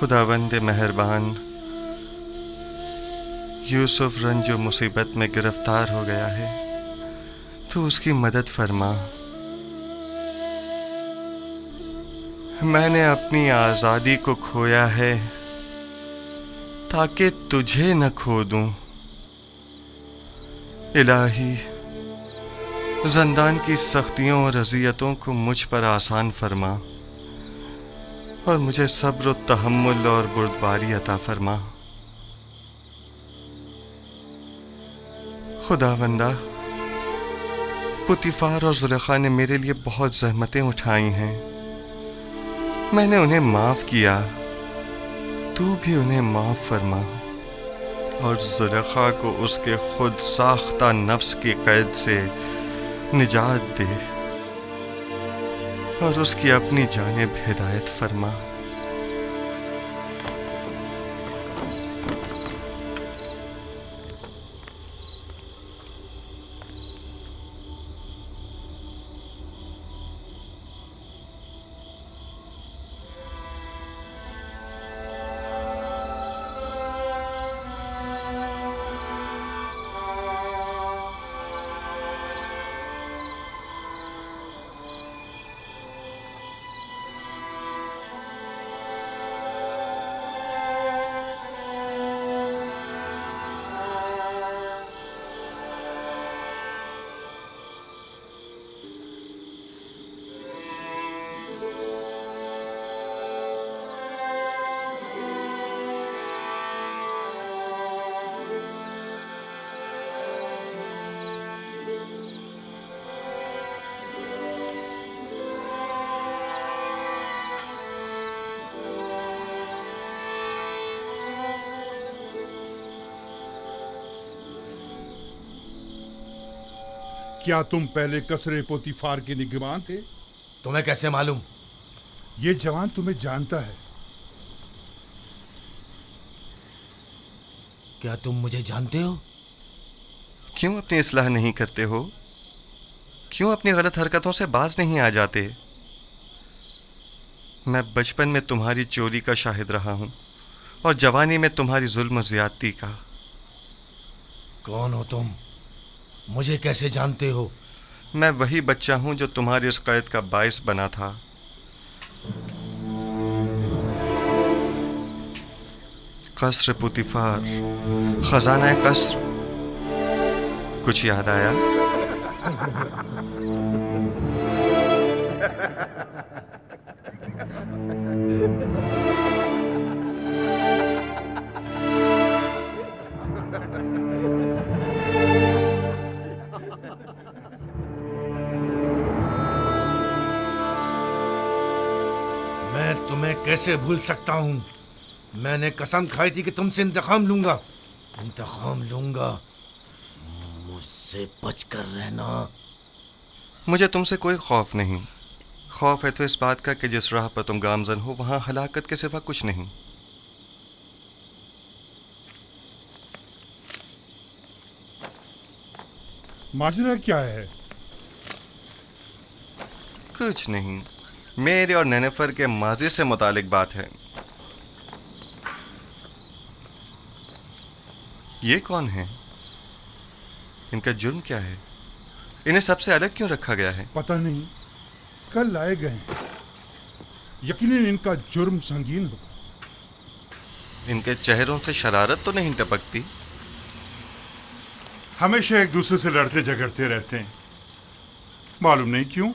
खुदावंद मेहरबान, यूसुफ रंज जो मुसीबत में गिरफ्तार हो गया है, तो उसकी मदद फरमा। मैंने अपनी आज़ादी को खोया है ताकि तुझे न खो दूं। इलाही, ज़ंदान की सख्तियों और अज़ियतों को मुझ पर आसान फरमा और मुझे सब्र व तहम्मुल और बुर्दबारी अता फरमा। खुदावंदा, पुतीफार और ज़ुलेखा ने मेरे लिए बहुत ज़हमतें उठाई हैं। मैंने उन्हें माफ़ किया, तू भी उन्हें माफ़ फरमा और ज़ुलेखा को उसके खुद साख्ता नफ्स की कैद से निजात दे और उसकी अपनी जानिब हिदायत फरमा। क्या तुम पहले कसरे पोतीफार के निगहबान थे? तुम्हें कैसे मालूम? ये जवान तुम्हें जानता है। क्या तुम मुझे जानते हो? क्यों अपनी इस्लाह नहीं करते हो? क्यों अपनी गलत हरकतों से बाज नहीं आ जाते? मैं बचपन में तुम्हारी चोरी का शाहिद रहा हूं और जवानी में तुम्हारी जुल्म और ज्यादती का। कौन हो तुम? मुझे कैसे जानते हो? मैं वही बच्चा हूं जो तुम्हारी इस कैद का बाइस बना था। कसर पुतीफार, खजाना कसर, कुछ याद आया? मैं तुम्हें कैसे भूल सकता हूं? मैंने कसम खाई थी कि तुमसे इंतकाम लूंगा। मुझसे बचकर रहना। मुझे तुमसे कोई खौफ नहीं। खौफ है तो इस बात का कि जिस राह पर तुम गामजन हो वहां हलाकत के सिवा कुछ नहीं। माजरा क्या है? कुछ नहीं, मेरे और नेनेफर के माजी से मुतालिक बात है। ये कौन है? इनका जुर्म क्या है? इन्हें सबसे अलग क्यों रखा गया है? पता नहीं, कल लाए गए हैं। यकीनन इनका जुर्म संगीन होगा। इनके चेहरों से शरारत तो नहीं टपकती? हमेशा एक दूसरे से लड़ते झगड़ते रहते हैं, मालूम नहीं क्यों।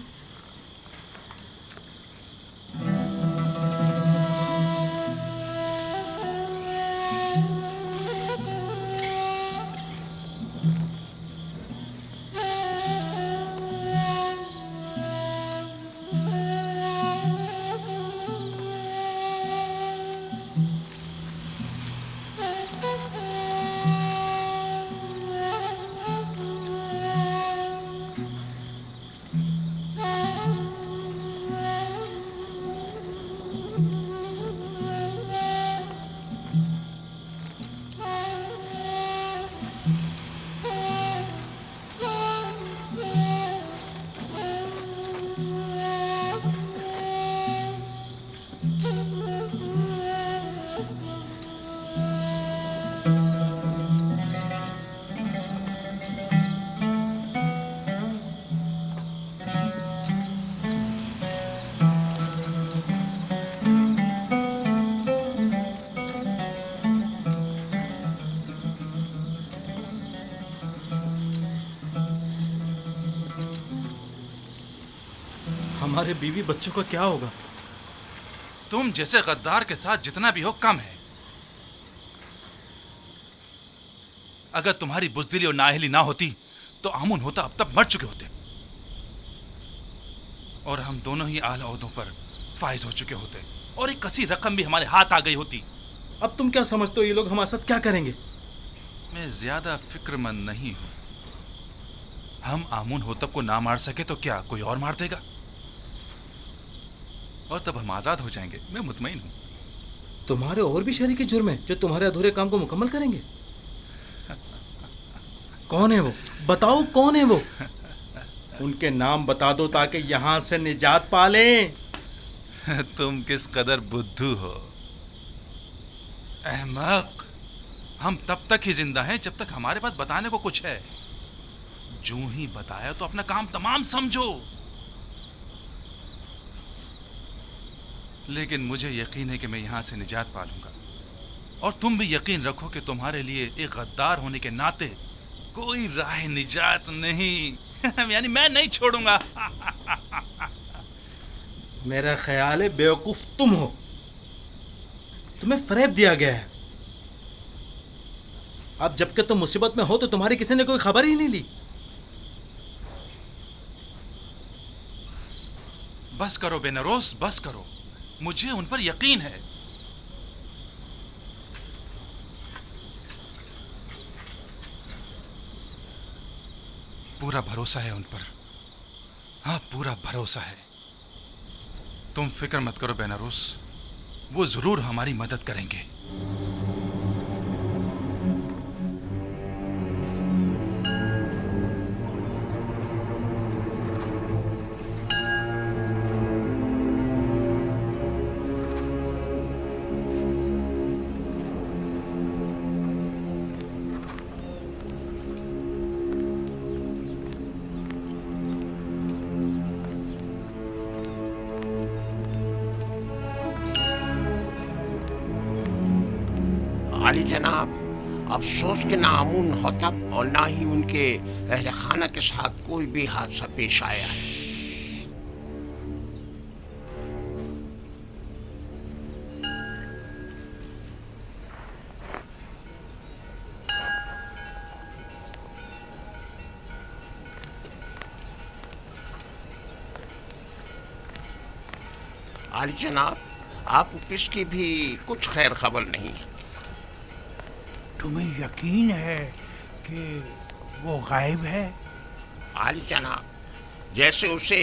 हमारे बीवी बच्चों का क्या होगा? तुम जैसे गद्दार के साथ जितना भी हो कम है। अगर तुम्हारी बुजदिली और नाअहली ना होती तो आमुन होता अब तक मर चुके होते, और हम दोनों ही आला ओहदों पर फाइज हो चुके होते, और एक कसी रकम भी हमारे हाथ आ गई होती। अब तुम क्या समझते हो ये लोग हमारे साथ क्या करेंगे? मैं ज्यादा फिक्रमंद नहीं हूं। हम आमुन होतब को ना मार सके तो क्या कोई और मार देगा, और तब हम आजाद हो जाएंगे। मैं मुतमईन हूं। तुम्हारे और भी शरीके जुर्म हैं जो तुम्हारे अधूरे काम को मुकम्मल करेंगे। कौन है वो? बताओ कौन है वो? उनके नाम बता दो ताकि यहां से निजात पा लें। तुम किस कदर बुद्धू हो अहमक। हम तब तक ही जिंदा हैं जब तक हमारे पास बताने को कुछ है। जो ही बताया तो अपना काम तमाम समझो। लेकिन मुझे यकीन है कि मैं यहां से निजात पा लूंगा, और तुम भी यकीन रखो कि तुम्हारे लिए एक गद्दार होने के नाते कोई राह निजात नहीं। यानी मैं नहीं छोड़ूंगा। मेरा ख्याल है बेवकूफ तुम हो। तुम्हें फरेब दिया गया है। अब जबकि तुम मुसीबत में हो तो तुम्हारी किसी ने कोई खबर ही नहीं ली। बस करो बेनरोस, बस करो। मुझे उन पर यकीन है। पूरा भरोसा है उन पर। हाँ, पूरा भरोसा है। तुम फिक्र मत करो बेनारोस, वो जरूर हमारी मदद करेंगे। आली जनाब, अफसोस के ना आमुन होतब और ना ही उनके अहले खाना के साथ कोई भी हादसा पेश आया है। आली जनाब, आपको किसकी भी कुछ खैर खबर नहीं है। तुम्हें यकीन है कि वो गायब है? आली जनाब, जैसे उसे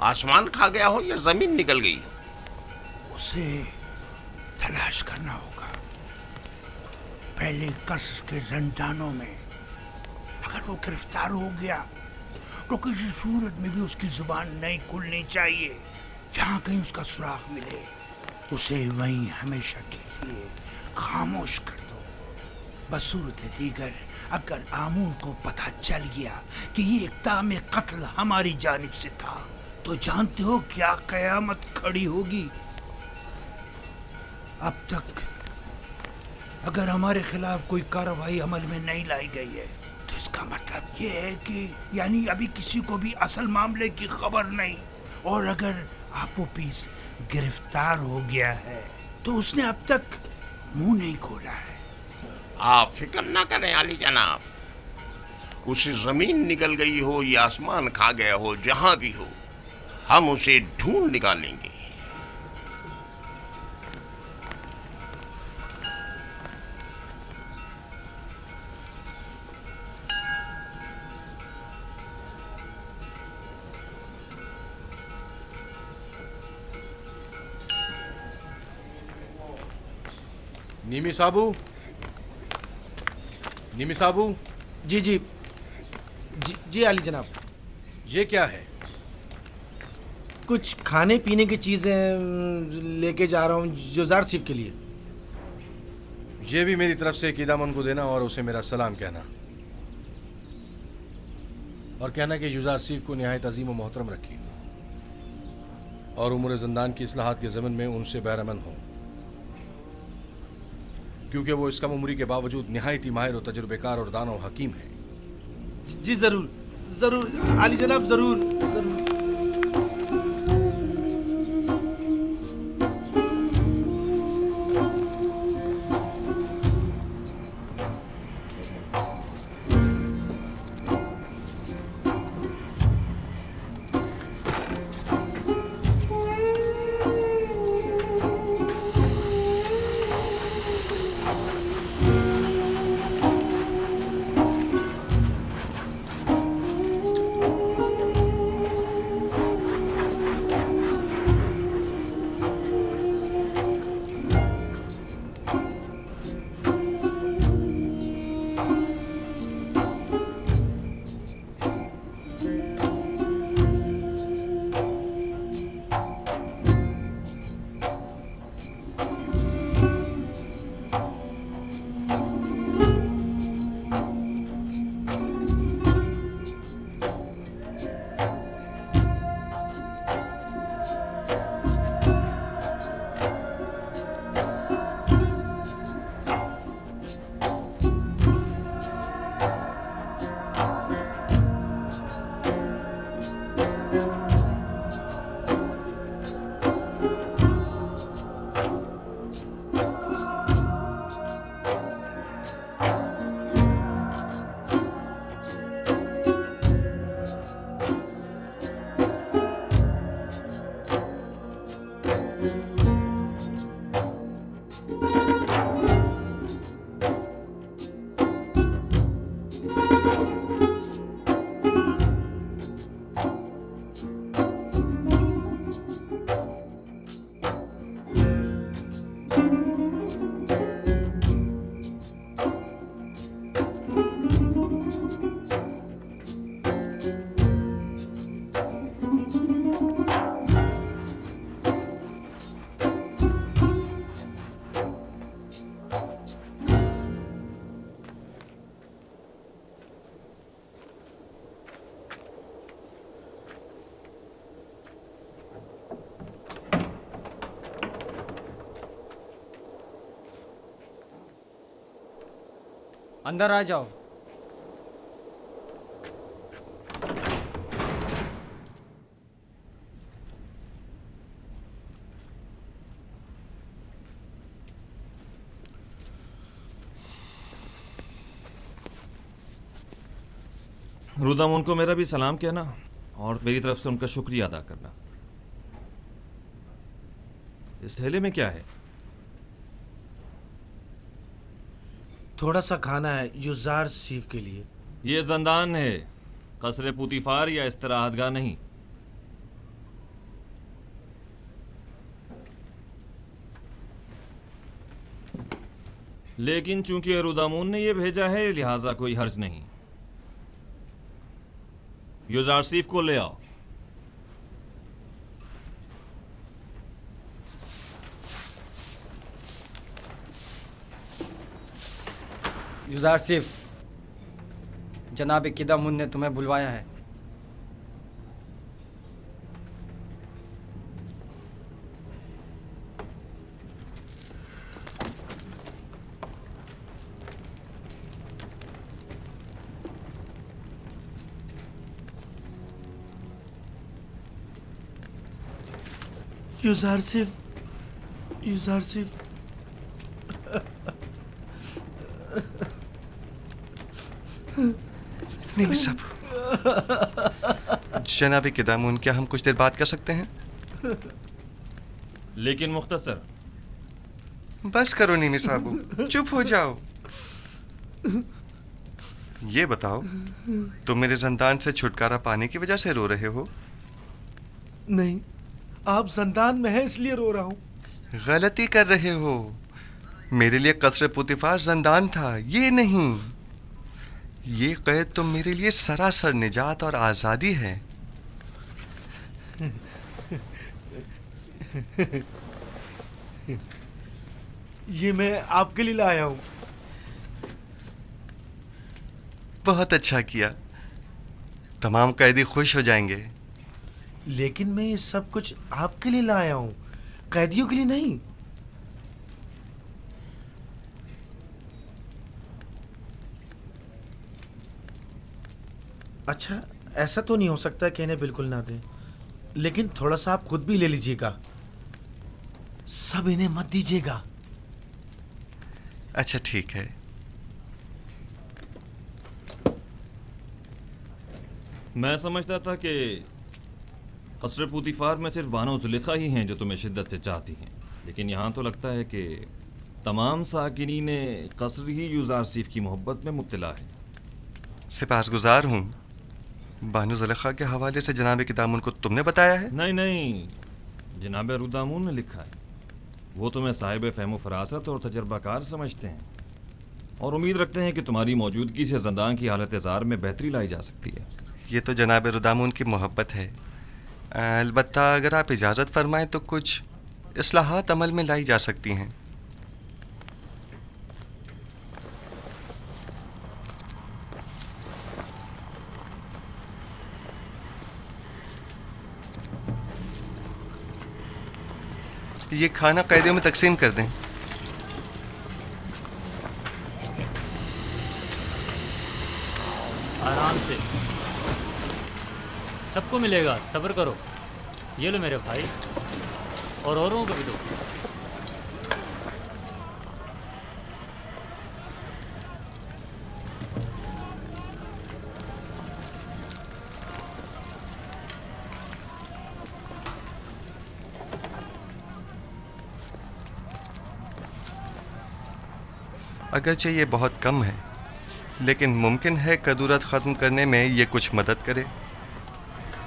आसमान खा गया हो या जमीन निकल गई हो। उसे तलाश करना होगा। पहले कसर के रंडानों में अगर वो गिरफ्तार हो गया तो किसी सूरत में भी उसकी जुबान नहीं खुलनी चाहिए। जहाँ कहीं उसका सुराग मिले उसे वहीं हमेशा के लिए खामोश कर दो। बसूरत दीगर अगर आमून को पता चल गया कि ये इक़दाम कत्ल हमारी जानिब से था तो जानते हो क्या कयामत खड़ी होगी। अब तक अगर हमारे खिलाफ कोई कार्रवाई अमल में नहीं लाई गई है तो इसका मतलब ये है कि यानी अभी किसी को भी असल मामले की खबर नहीं, और अगर आपोपीस गिरफ्तार हो गया है तो उसने अब तक मुंह नहीं खोला है। आप फिक्र ना करें आली जनाब, उसे जमीन निकल गई हो या आसमान खा गया हो, जहां भी हो हम उसे ढूंढ निकालेंगे। नीमी साबू, नीमी साबू। जी जी जी आली जनाब। ये क्या है? कुछ खाने पीने की चीज़ें लेके जा रहा हूँ जुजार सिफ के लिए। ये भी मेरी तरफ से कीदामन को देना और उसे मेरा सलाम कहना, और कहना कि युजार सिफ को निहायत अजीम व मोहतरम रखी और उम्र ज़िंदान की इस्लाहात के ज़मन में उनसे बैरमन हो, क्योंकि वो इस कम उम्री के बावजूद निहायत ही माहिर और तजुर्बेकार और दाना और हकीम है। जी ज़रूर ज़रूर आली जनाब, ज़रूर ज़रूर। अंदर आ जाओ। रुदामुन को मेरा भी सलाम कहना और मेरी तरफ से उनका शुक्रिया अदा करना। इस थैले में क्या है? थोड़ा सा खाना है युजार सीफ के लिए। ये जंदान है, कसरे पुतिफार या इस्तराहतगाह नहीं। लेकिन चूंकि रुदामुन ने ये भेजा है लिहाजा कोई हर्ज नहीं। युजारसीफ को ले आओ। युजारसीफ, जनाब किदामुन ने तुम्हें बुलवाया है। युजारसीफ, युजारसीफ, नहीं साहब। जनाब किदामुन, क्या हम कुछ देर बात कर सकते हैं? लेकिन मुख्तसर। बस करो नीमी साहब, चुप हो जाओ। ये बताओ, तुम मेरे जंदान से छुटकारा पाने की वजह से रो रहे हो? नहीं, आप जंदान में हैं इसलिए रो रहा हूं। गलती कर रहे हो। मेरे लिए कसर पुतिफार जंदान था, ये नहीं। ये कैद तो मेरे लिए सरासर निजात और आज़ादी है। ये मैं आपके लिए लाया हूं। बहुत अच्छा किया, तमाम कैदी खुश हो जाएंगे। लेकिन मैं ये सब कुछ आपके लिए लाया हूं, कैदियों के लिए नहीं। अच्छा, ऐसा तो नहीं हो सकता कि इन्हें बिल्कुल ना दें, लेकिन थोड़ा सा आप खुद भी ले लीजिएगा। सब इन्हें मत दीजिएगा। अच्छा ठीक है। मैं समझता था कि कसर पुतिफार में सिर्फ बानो जुलेखा ही हैं जो तुम्हें शिद्दत से चाहती हैं, लेकिन यहाँ तो लगता है कि तमाम साकिनीन कसर ही युजारसीफ की मोहब्बत में मुब्तला है। सिपासगुजार हूँ। बानो जुलेखा के हवाले से जनाब किदामुन को तुमने बताया है? नहीं नहीं, जनाब रुदामुन ने लिखा है। वो तुम्हें साहिब फ़हम फरासत और तजर्बाकार समझते हैं और उम्मीद रखते हैं कि तुम्हारी मौजूदगी से ज़ंदान की हालत ज़ार में बेहतरी लाई जा सकती है। ये तो जनाब रुदामुन की मोहब्बत है। अलबत्ता अगर आप इजाज़त फरमाएं तो कुछ इस्लाहात अमल में लाई जा सकती हैं। ये खाना कैदियों में तकसीम कर दें। आराम से, सबको मिलेगा, सब्र करो। ये लो मेरे भाई, और औरों को भी दो। अगरचे ये बहुत कम है, लेकिन मुमकिन है कदूरत ख़त्म करने में ये कुछ मदद करे।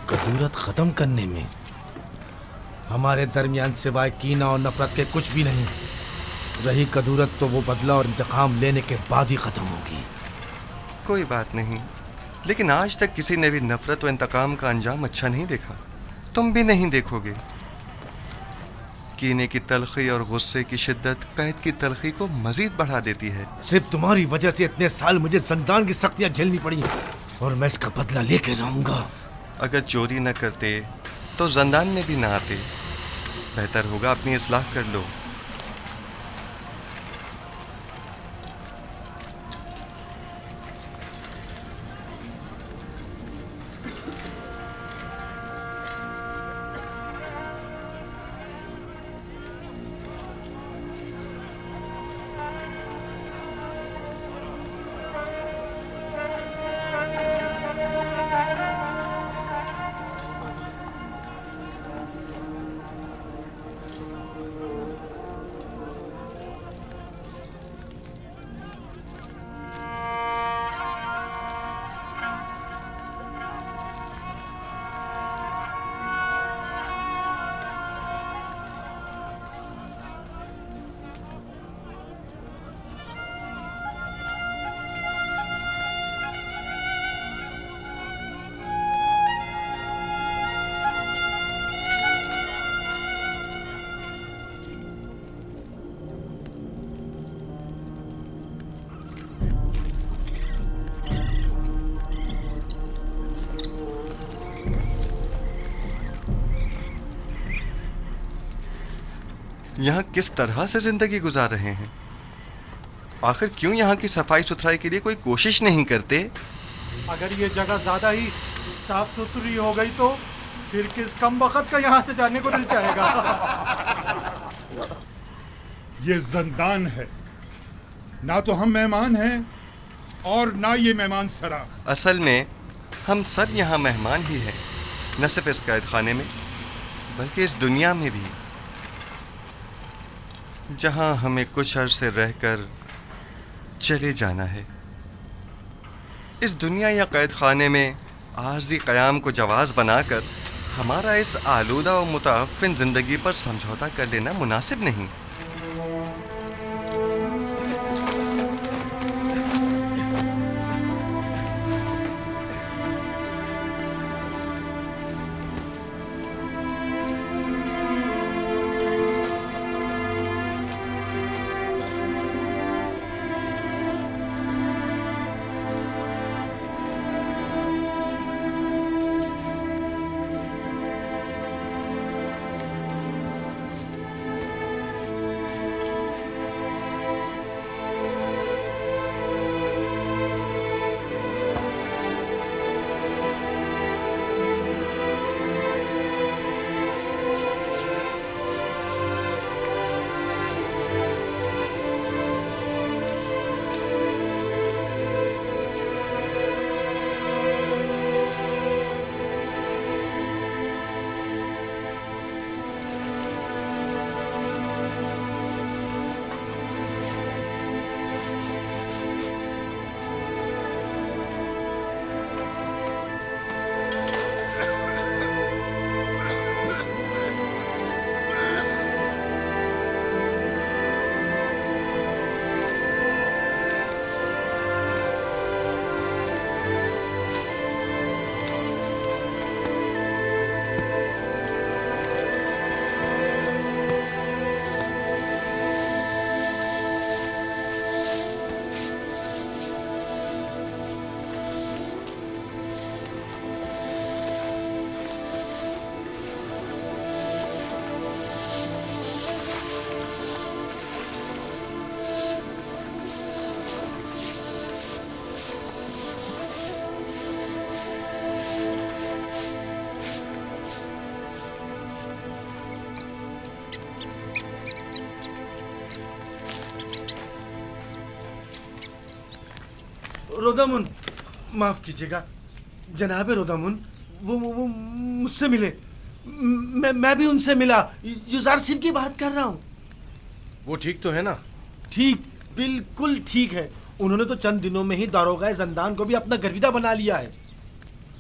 कदूरत ख़त्म करने में? हमारे दरमियान सिवाय कीना और नफरत के कुछ भी नहीं। रही कदूरत तो वो बदला और इंतकाम लेने के बाद ही खत्म होगी। कोई बात नहीं, लेकिन आज तक किसी ने भी नफरत व इंतकाम का अंजाम अच्छा नहीं देखा। तुम भी नहीं देखोगे। कीने की तलखी और गुस्से की शिद्दत कैद की तलखी को मजीद बढ़ा देती है। सिर्फ तुम्हारी वजह से इतने साल मुझे जिंदान की सख्तियां झेलनी पड़ी और मैं इसका बदला लेके रहूंगा। अगर चोरी न करते तो जिंदान में भी ना आते। बेहतर होगा अपनी इस्लाह कर लो। यहाँ किस तरह से जिंदगी गुजार रहे हैं? आखिर क्यों यहाँ की सफाई सुथराई के लिए कोई कोशिश नहीं करते? अगर ये जगह ज्यादा ही साफ सुथरी हो गई तो फिर किस कम वक्त का यहाँ से जाने को दिल चाहेगा। ये जिंदान है, ना तो हम मेहमान हैं और ना ये मेहमान सरा। असल में हम सब यहाँ मेहमान ही हैं, न सिर्फ इस कैद खाने में बल्कि इस दुनिया में भी, जहाँ हमें कुछ अरसे रहकर चले जाना है। इस दुनिया या कैद खाने में आर्जी क़याम को जवाज़ बनाकर हमारा इस आलूदा और मुतअफ़्फ़िन ज़िंदगी पर समझौता कर लेना मुनासिब नहीं। रोदामुन, माफ कीजिएगा जनाब रोदामुन, वो मुझसे मिले। मैं भी उनसे मिला। युजार सिफ की बात कर रहा हूँ। वो ठीक तो है ना? ठीक, बिल्कुल ठीक है। उन्होंने तो चंद दिनों में ही दारोगा ज़ंदान को भी अपना गर्विदा बना लिया है।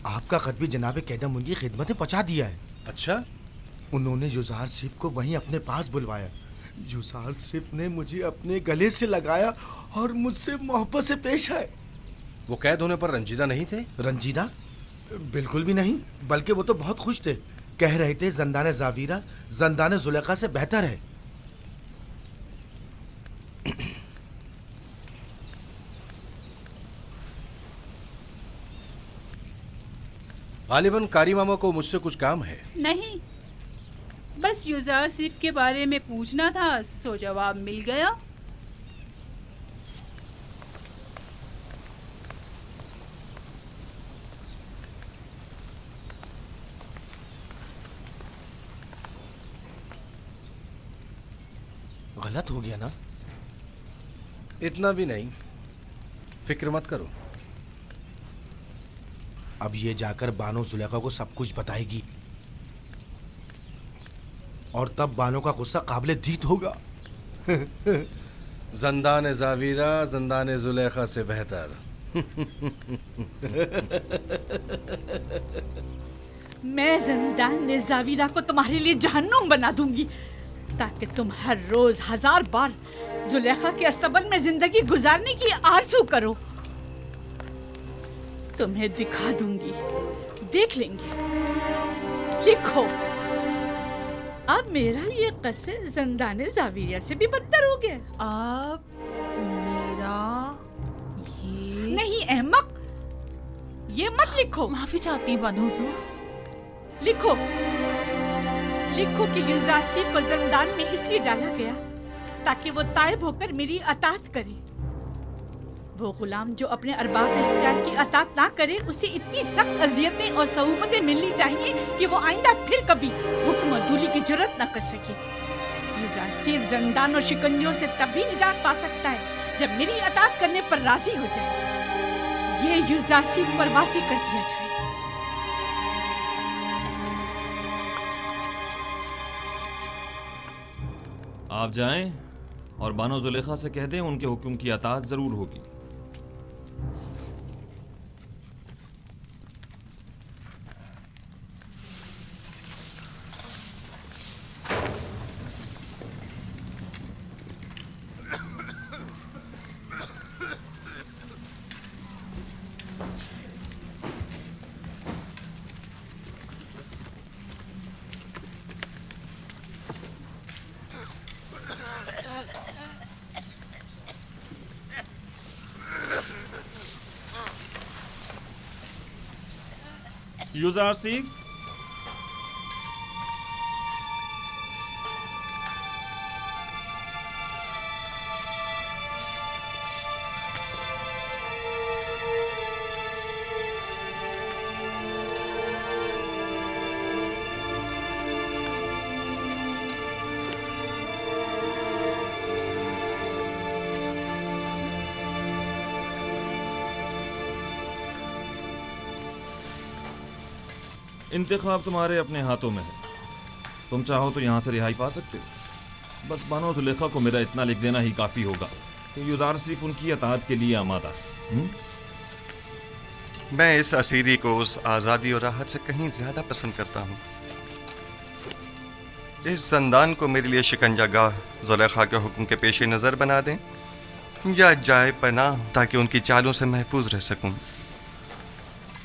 आपका खत भी जनाब कैदम की खिदमत में पहुंचा दिया है। अच्छा? उन्होंने युजार सिफ को वहीं अपने पास बुलवाया। युजारसिफ ने मुझे अपने गले से लगाया और मुझसे मोहब्बत से पेश आए। वो कैद होने पर रंजीदा नहीं थे? रंजीदा? बिल्कुल भी नहीं, बल्कि वो तो बहुत खुश थे। कह रहे थे जंदान जावीरा जंदान जुलेखा से बेहतर है। गालिबन कारी मामा को मुझसे कुछ काम है। नहीं, बस युजारसिफ के बारे में पूछना था, सो जवाब मिल गया। गलत हो गया ना? इतना भी नहीं, फिक्र मत करो। अब ये जाकर बानो जुलेखा को सब कुछ बताएगी और तब बानो का गुस्सा काबिले दीद होगा। जंदान जावीरा जंदान जुलेखा से बेहतर। मैं जंदान जावीरा को तुम्हारे लिए जहन्नुम बना दूंगी, ताकि तुम हर रोज 1000 बार जुलेखा के अस्तबल में जिंदगी गुजारने की आरज़ू करो। तुम्हें दिखा दूंगी, देख लेंगे। लिखो, अब मेरा ये कस्से जंदान जावीरिया से भी बदतर हो गया। अब मेरा ये नहीं अहमक, ये मत लिखो। माफी चाहती हूँ बानो हुजूर। लिखो, लिखो कि युजारसिफ को जंदान में इसलिए डाला गया ताकि वो ताइब होकर मेरी अतात करे। वो गुलाम जो अपने अरबाब इख्तियार की अतात ना करे, उसे इतनी सख्त अजियतें और सहूबतें मिलनी चाहिए कि वो आइंदा फिर कभी हुक्म अदूली की जुर्रत न कर सके। युजारसिफ जंदान और शिकंजों से तभी निजात पा सकता है जब मेरी अतात करने पर राजी हो जाए। ये युजारसिफ पर वासी कर दिया जाए। आप जाएं और बानो जुलेखा से कह दें उनके हुक्म की अताअत जरूर होगी। युजारसिफ, इंतखाब तुम्हारे अपने हाथों में है। तुम चाहो तो यहाँ से रिहाई पा सकते हो। बस बानो जुलेखा को मेरा इतना लिख देना ही काफ़ी होगा कि युजारसिफ उनकी अताअत के लिए आमादा है। मैं इस असीरी को उस आज़ादी और राहत से कहीं ज़्यादा पसंद करता हूँ। इस जंदान को मेरे लिए शिकंजागाह जुलेखा के हुक्म के पेश नज़र बना दें या जाए पनाह ताकि उनकी चालों से महफूज रह सकूँ।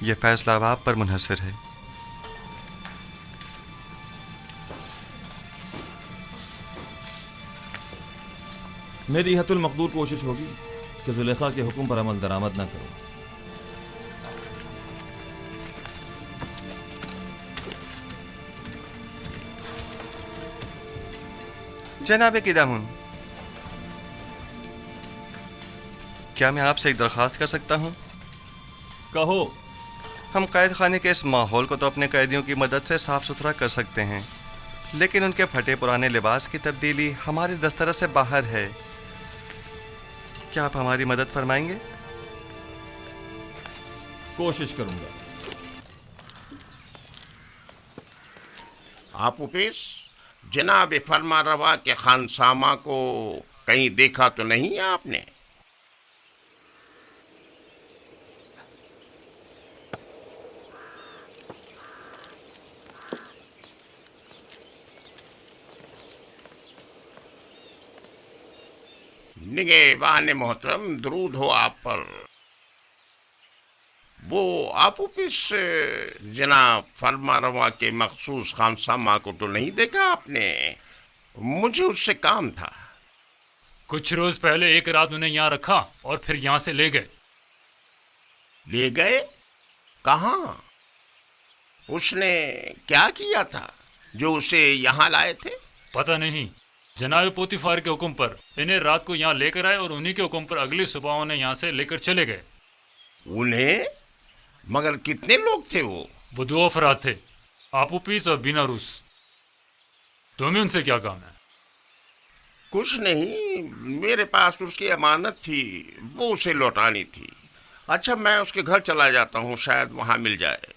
यह फैसला अब आप पर मुनहसर है। मेरी हतुल मकदूर कोशिश होगी कि जुलेखा के हुक्म पर अमल दरामद न करो। जनाब किदामुन, क्या मैं आपसे एक दरख्वास्त कर सकता हूँ? कहो। हम कैद खाने के इस माहौल को तो अपने कैदियों की मदद से साफ सुथरा कर सकते हैं, लेकिन उनके फटे पुराने लिबास की तब्दीली हमारे दस्तरस से बाहर है। क्या आप हमारी मदद फरमाएंगे? कोशिश करूंगा। आप उपेश, जनाब फरमा रवा के खानसामा को कहीं देखा तो नहीं है आपने? निगहबान मोहतरम, दरूद हो आप पर। वो आपूपिस जनाब फरमा रवा के मखसूस खानसामा को तो नहीं देखा आपने? मुझे उससे काम था। कुछ रोज पहले एक रात उन्हें यहाँ रखा और फिर यहाँ से ले गए। ले गए? कहाँ? उसने क्या किया था जो उसे यहाँ लाए थे? पता नहीं, जनाब पोतीफार के हुक्म पर इन्हें रात को यहाँ लेकर आए और उन्हीं के हुक्म पर अगली सुबह उन्हें यहाँ से लेकर चले गए। उन्हें? मगर कितने लोग थे वो? वो 2 अफराद थे, आपूपीस और बीनारूस। तुम्हें उनसे क्या काम है? कुछ नहीं, मेरे पास उसकी अमानत थी, वो उसे लौटानी थी। अच्छा, मैं उसके घर चला जाता हूँ, शायद वहाँ मिल जाए।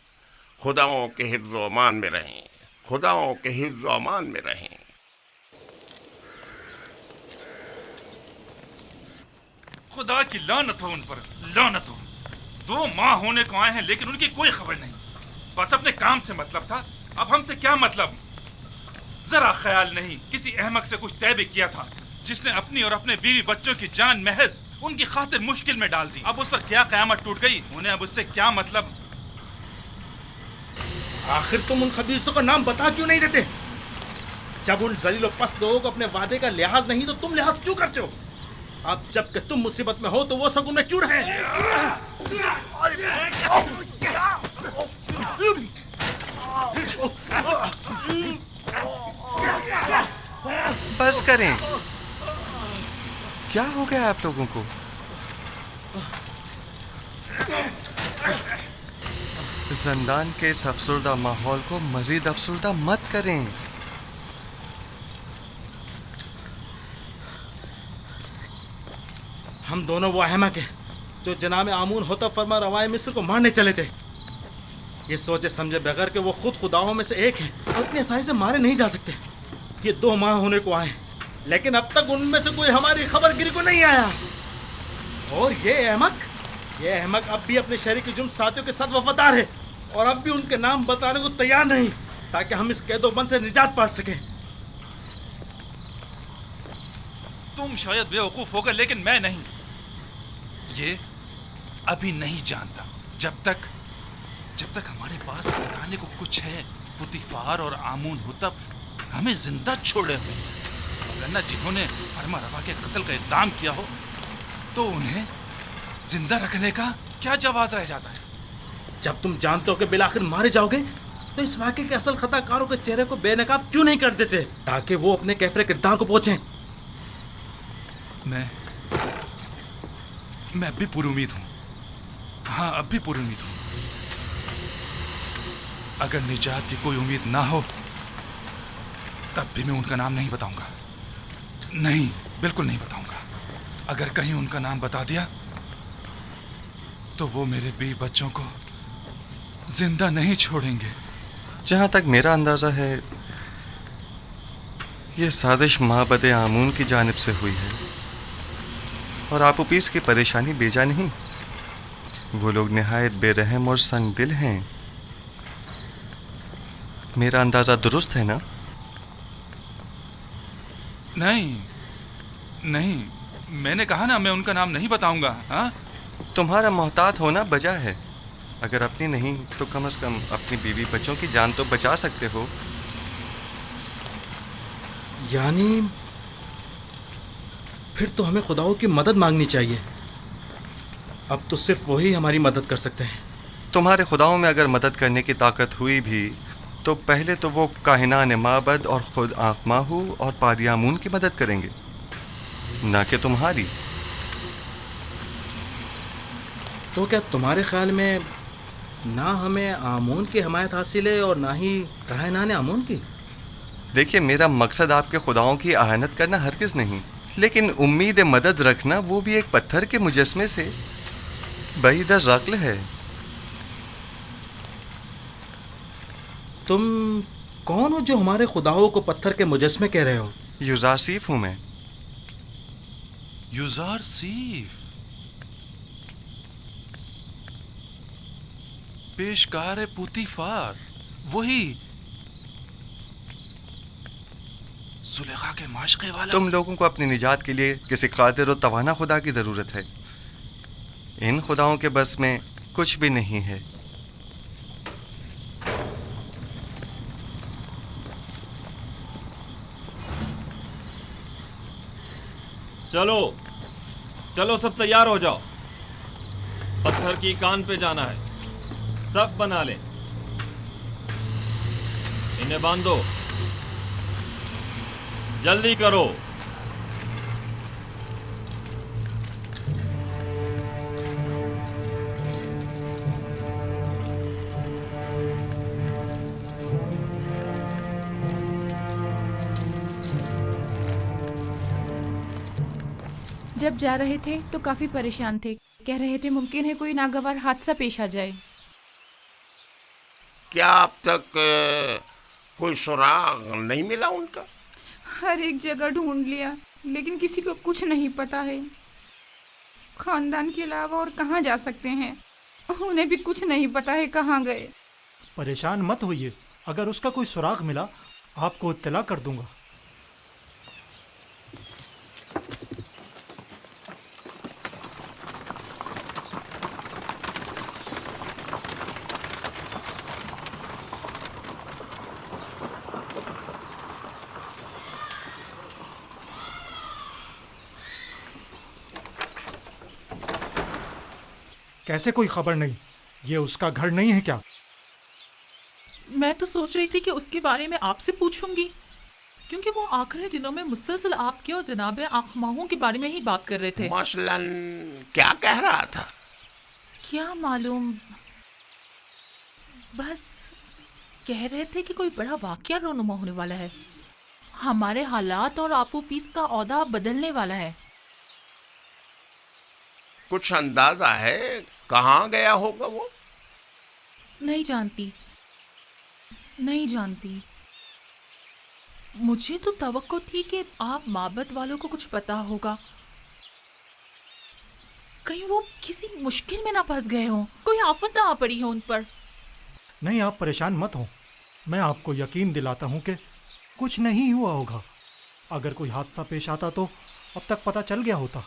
खुदाओं के हिफ्ज़ व अमान में रहें, खुदाओं के हिफ्ज़ व अमान में रहें। खुदा की लानत हो उन पर, लानत हो। 2 माह होने को आए हैं लेकिन उनकी कोई खबर नहीं। बस अपने काम से मतलब था, अब हमसे क्या मतलब? जरा ख्याल नहीं, किसी अहमक से कुछ तय भी किया था जिसने अपनी और अपने बीवी बच्चों की जान महज उनकी खातिर मुश्किल में डाल दी। अब उस पर क्या कयामत टूट गई, उन्हें अब उससे क्या मतलब? आखिर तुम उन खबीसों का नाम बता क्यों नहीं देते? जब उन जलील और पस्त लोगों को अपने वादे का लिहाज नहीं तो तुम लिहाज क्यों करते हो? अब जबकि तुम मुसीबत में हो तो वो सब उनमें क्यों रहे? बस करें, क्या हो गया आप लोगों को? जिंदान के इस अफसरदा माहौल को मजीद अफसरदा मत करें। हम दोनों वो अहमक हैं जो जनाब आमून होता फरमा रवाए मिस्र को मारने चले थे, ये सोचे समझे बगैर कि वो खुद खुदाओं में से एक है और इतनी आसानी से मारे नहीं जा सकते। ये 2 माह होने को आए लेकिन अब तक उनमें से कोई हमारी खबर गिरी को नहीं आया। और ये अहमक अब भी अपने शहरी के जुर्म साथियों के साथ वफादार है और अब भी उनके नाम बताने को तैयार नहीं ताकि हम इस कैदोबंद से निजात पा सकें। तुम शायद बेवकूफ होगा लेकिन मैं नहीं। ये अभी नहीं जानता। जब तक हमारे पास बताने को कुछ है, पुतीफार और आमून हुतब हमें जिंदा छोड़े हुए, वरना जिन्होंने फरमा रवा के कत्ल का इक़दाम किया हो तो उन्हें जिंदा रखने का क्या जवाब रह जाता है? जब तुम जानते हो कि बिलाखिर मारे जाओगे तो इस वाक़े के असल खताकारों के चेहरे को बेनकाब क्यों नहीं कर देते ताकि वो अपने कैफरे किरदार को पहुंचे? मैं अब भी पूरी उम्मीद हूँ। हाँ, अब भी पूरी उम्मीद हूँ। अगर निजात की कोई उम्मीद ना हो तब भी मैं उनका नाम नहीं बताऊंगा। नहीं, बिल्कुल नहीं बताऊंगा। अगर कहीं उनका नाम बता दिया तो वो मेरे बीवी बच्चों को जिंदा नहीं छोड़ेंगे। जहाँ तक मेरा अंदाज़ा है ये साजिश माबद आमून की जानिब से हुई है और आपूपीस की परेशानी बेजा नहीं। वो लोग निहायत बेरहम और संग दिल हैं। मेरा अंदाज़ा दुरुस्त है ना? नहीं, मैंने कहा ना मैं उनका नाम नहीं बताऊंगा। हाँ, तुम्हारा मोहतात होना बजा है। अगर अपनी नहीं तो कम से कम अपनी बीवी बच्चों की जान तो बचा सकते हो। यानी फिर तो हमें खुदाओं की मदद मांगनी चाहिए। अब तो सिर्फ वही हमारी मदद कर सकते हैं। तुम्हारे खुदाओं में अगर मदद करने की ताकत हुई भी तो पहले तो वो काहिनान माबद और खुद आखमाहू और पादियामून की मदद करेंगे, ना कि तुम्हारी। तो क्या तुम्हारे ख्याल में ना हमें आमून की हमायत हासिल है और ना ही काहिनान आमून की? देखिए, मेरा मकसद आपके खुदाओं की आहानत करना हरगिज़ नहीं, लेकिन उम्मीद मदद रखना वो भी एक पत्थर के मुजस्मे से बईद अज़ अक्ल है। तुम कौन हो जो हमारे खुदाओं को पत्थर के मुजस्मे कह रहे हो? युज़ारसीफ हूँ मैं। युज़ारसीफ, पेशकार पुतीफार, वही। जुलेखा के माशके वाला। तुम लोगों को अपनी निजात के लिए किसी कादिर और तवाना खुदा की ज़रूरत है। इन खुदाओं के बस में कुछ भी नहीं है। चलो चलो, सब तैयार हो जाओ। पत्थर की कान पे जाना है। सब बना ले, इन्हें बांधो, जल्दी करो। जब जा रहे थे तो काफी परेशान थे, कह रहे थे मुमकिन है कोई नागवार हादसा पेश आ जाए। क्या अब तक कोई सुराग नहीं मिला उनका? हर एक जगह ढूंढ लिया, लेकिन किसी को कुछ नहीं पता है। खानदान के अलावा और कहाँ जा सकते हैं, उन्हें भी कुछ नहीं पता है कहाँ गए। परेशान मत होइए, अगर उसका कोई सुराग मिला आपको इत्तला कर दूंगा। कैसे कोई खबर नहीं? ये उसका घर नहीं है क्या? मैं तो सोच रही थी कि उसके बारे में आपसे पूछूंगी, क्योंकि वो आखिरी दिनों में मुसलसल आपके और जनाब आखमाहों के बारे में ही बात कर रहे थे। मसलन क्या कह रहा था? क्या मालूम, बस कह रहे थे कि कोई बड़ा वाकया रोनुमा होने वाला है। हमारे हालात और आपो पीस का औदा बदलने वाला है। कुछ अंदाजा है कहाँ गया होगा वो? नहीं जानती, नहीं जानती। मुझे तो तवक्को थी कि आप माबद वालों को कुछ पता होगा। कहीं वो किसी मुश्किल में ना फंस गए हों, कोई आफत ना आ पड़ी हो उन पर। नहीं, आप परेशान मत हो, मैं आपको यकीन दिलाता हूँ कि कुछ नहीं हुआ होगा। अगर कोई हादसा पेश आता तो अब तक पता चल गया होता।